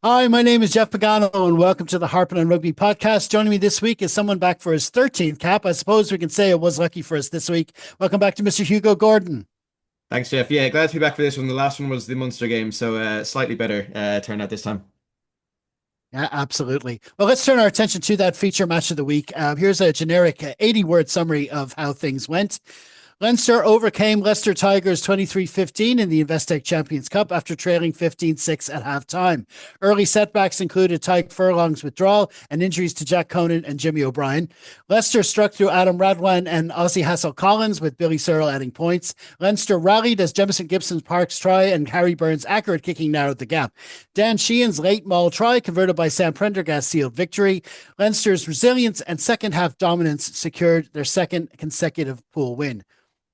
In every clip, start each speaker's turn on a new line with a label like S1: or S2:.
S1: Hi, my name is Jeff Pagano, and welcome to the Harpin on Rugby podcast. Joining me this week is someone back for his 13th cap. I suppose we can say it was lucky for us this week. Welcome back to Mr. Hugo Gordon.
S2: Thanks, Jeff. Yeah, glad to be back for this one. The last one was the Munster game, so slightly better turnout this time.
S1: Yeah, absolutely. Well, let's turn our attention to that feature match of the week. Here's a generic 80-word summary of how things went. Leinster overcame Leicester Tigers 23-15 in the Investec Champions Cup after trailing 15-6 at halftime. Early setbacks included Tyke Furlong's withdrawal and injuries to Jack Conan and Jimmy O'Brien. Leicester struck through Adam Radwan and Ozzy Hassel-Collins, with Billy Searle adding points. Leinster rallied as Jemison Gibson's Parks try and Harry Burns' accurate kicking narrowed the gap. Dan Sheehan's late maul try, converted by Sam Prendergast, sealed victory. Leinster's resilience and second half dominance secured their second consecutive pool win.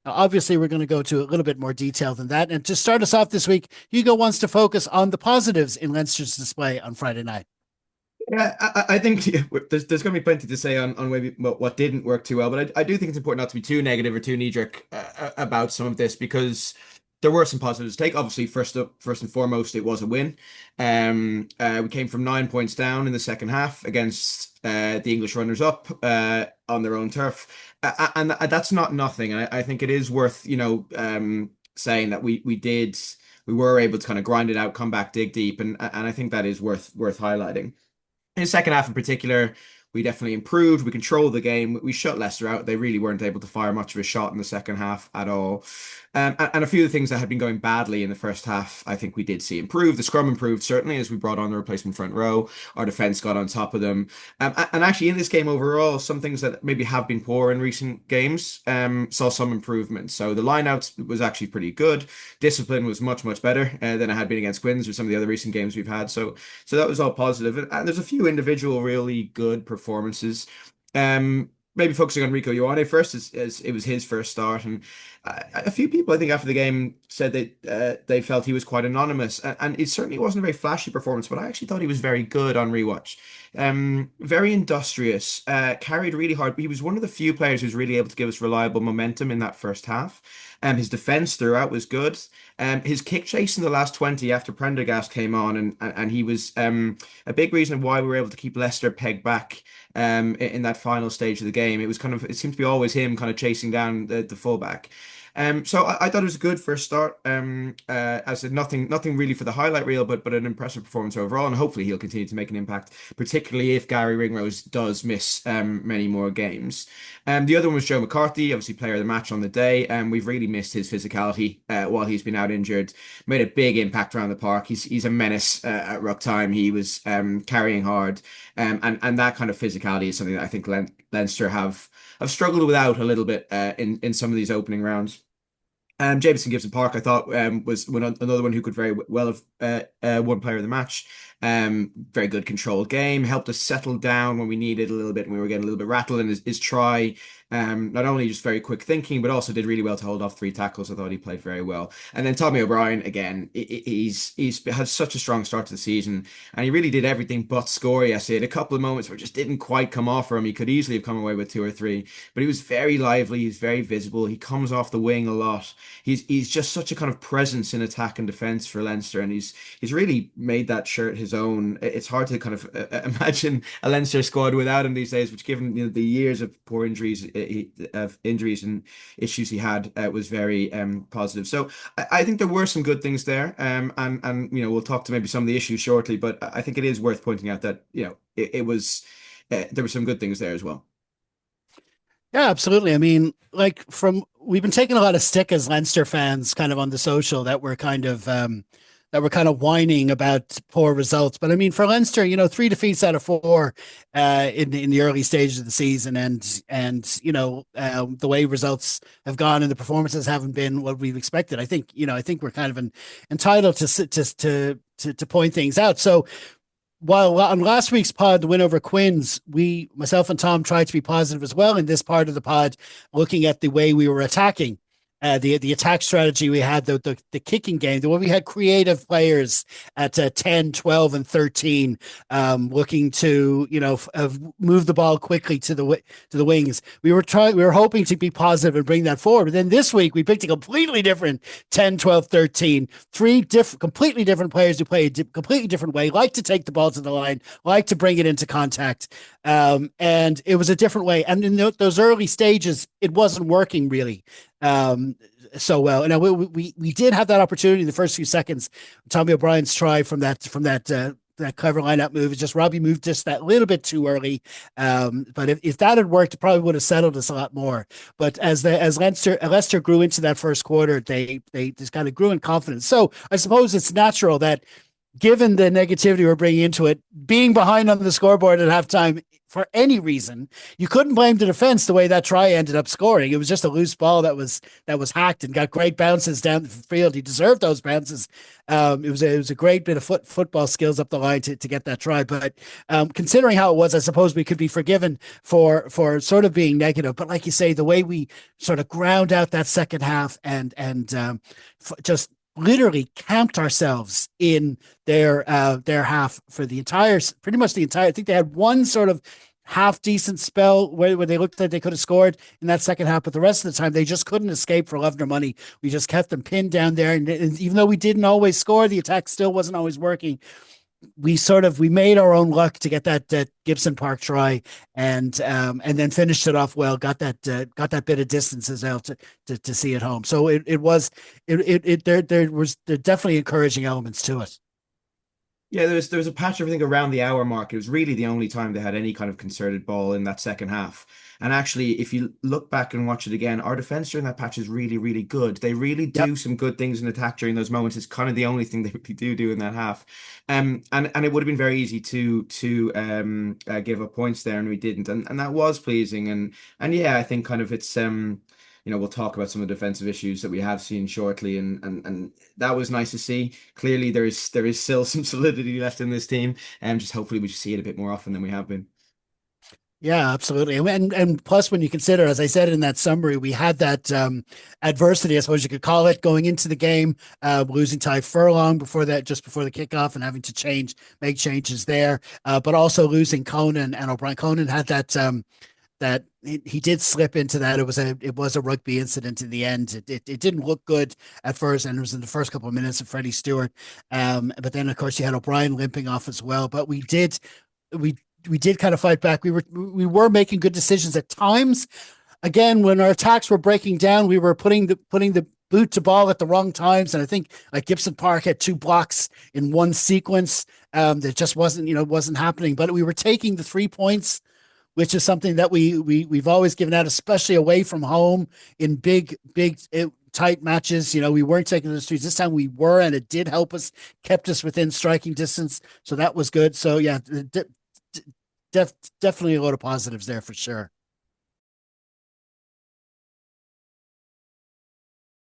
S1: Now, obviously, we're going to go to a little bit more detail than that. And to start us off this week, Hugo wants to focus on the positives in Leinster's display on Friday night.
S2: Yeah, I think there's going to be plenty to say on maybe what didn't work too well, but I do think it's important not to be too negative or too knee-jerk about some of this because there were some positives to take. Obviously, first and foremost, it was a win. We came from 9 points down in the second half against the English runners-up on their own turf, and that's not nothing. I think it is worth saying that we were able to kind of grind it out, come back, dig deep, and I think that is worth highlighting. In the second half in particular, we definitely improved. We controlled the game. We shut Leicester out. They really weren't able to fire much of a shot in the second half at all. And a few of the things that had been going badly in the first half, I think we did see improve. The scrum improved, certainly, as we brought on the replacement front row. Our defence got on top of them. And actually, in this game overall, some things that maybe have been poor in recent games saw some improvement. So the lineouts was actually pretty good. Discipline was much better than it had been against Quins or some of the other recent games we've had. So that was all positive. And there's a few individual really good performances. Maybe focusing on Rico Ioane first, as it was his first start, and a few people I think after the game said that they felt he was quite anonymous, and it certainly wasn't a very flashy performance, but I actually thought he was very good on rewatch. Very industrious, carried really hard. He was one of the few players who's really able to give us reliable momentum in that first half. His defense throughout was good. His kick chase in the last 20 after Prendergast came on, and he was a big reason why we were able to keep Leicester pegged back in that final stage of the game. It seemed to be always him kind of chasing down the fullback. So I thought it was a good first start. As I said, nothing really for the highlight reel, but an impressive performance overall, and hopefully he'll continue to make an impact, particularly if Gary Ringrose does miss many more games. The other one was Joe McCarthy, obviously player of the match on the day, and we've really missed his physicality while he's been out injured. Made a big impact around the park. He's a menace at ruck time. He was carrying hard, and that kind of physicality is something that I think Leinster have struggled without a little bit in some of these opening rounds. Jamison Gibson Park, I thought, was another one who could very well have won player of the match. Very good controlled game, helped us settle down when we needed a little bit, and we were getting a little bit rattled. And his try, not only just very quick thinking, but also did really well to hold off three tackles. I thought he played very well. And then Tommy O'Brien, again, he's had such a strong start to the season, and he really did everything but score yesterday. He had a couple of moments where it just didn't quite come off for him. He could easily have come away with two or three, but he was very lively. He's very visible. He comes off the wing a lot. He's just such a kind of presence in attack and defense for Leinster, and he's really made that shirt his own. It's hard to kind of imagine a Leinster squad without him these days, which, given the years of poor injuries, of injuries and issues he had, was very positive. So I think there were some good things there, and we'll talk to maybe some of the issues shortly, but I think it is worth pointing out that it was there were some good things there as well.
S1: Yeah, absolutely. I mean, we've been taking a lot of stick as Leinster fans, kind of on the social, that were kind of whining about poor results. But I mean, for Leinster, three defeats out of four in the early stages of the season, and the way results have gone and the performances haven't been what we've expected. I think we're kind of entitled to point things out. So while on last week's pod, the win over Quins, myself and Tom, tried to be positive as well in this part of the pod, looking at the way we were attacking. The attack strategy we had, the kicking game, the way we had creative players at 10, 12, and 13, looking to move the ball quickly to the wings. We were hoping to be positive and bring that forward. But then this week we picked a completely different 10, 12, 13, completely different players who play a completely different way, like to take the ball to the line, like to bring it into contact. And it was a different way. And in those early stages, it wasn't working really so well. And we did have that opportunity in the first few seconds. Tommy O'Brien's try that clever lineup move. It's just Robbie moved just that little bit too early. But if that had worked, it probably would have settled us a lot more. But as Leicester grew into that first quarter, they just kind of grew in confidence. So I suppose it's natural that, given the negativity we're bringing into it, being behind on the scoreboard at halftime for any reason, you couldn't blame the defense the way that try ended up scoring. It was just a loose ball that was hacked and got great bounces down the field. He deserved those bounces. It was a great bit of football skills up the line to get that try. But considering how it was, I suppose we could be forgiven for sort of being negative. But like you say, the way we sort of ground out that second half and just literally camped ourselves in their half for pretty much the entire. I think they had one sort of half decent spell where they looked like they could have scored in that second half, but the rest of the time they just couldn't escape for love nor money. We just kept them pinned down there, and even though we didn't always score, the attack still wasn't always working. We made our own luck to get that Gibson Park try, and then finished it off well. Got that bit of distance as well to see it home. So there was definitely encouraging elements to it.
S2: Yeah, there was a patch of, I think, around the hour mark. It was really the only time they had any kind of concerted ball in that second half. And actually, if you look back and watch it again, our defense during that patch is really, really good. They really
S1: Yep.
S2: do some good things in attack during those moments. It's kind of the only thing they really do in that half. And it would have been very easy to give up points there, and we didn't. And that was pleasing. And yeah, I think kind of it's we'll talk about some of the defensive issues that we have seen shortly, and that was nice to see. Clearly, there is still some solidity left in this team, and just hopefully we just see it a bit more often than we have been.
S1: Yeah, absolutely. And plus, when you consider, as I said in that summary, we had that adversity, I suppose you could call it, going into the game, losing Ty Furlong just before the kickoff, and having to make changes there, but also losing Conan and O'Brien. Conan had that he did slip into that. It was a rugby incident in the end. It didn't look good at first, and it was in the first couple of minutes of Freddie Stewart. But then of course you had O'Brien limping off as well. But we did kind of fight back. We were making good decisions at times. Again, when our attacks were breaking down, we were putting the boot to ball at the wrong times. And I think like Gibson Park had two blocks in one sequence that just wasn't happening. But we were taking the 3 points, which is something that we've always given out, especially away from home in big tight matches. We weren't taking the streets this time. We were, and it did help us, kept us within striking distance. So that was good. So yeah, definitely a lot of positives there for sure.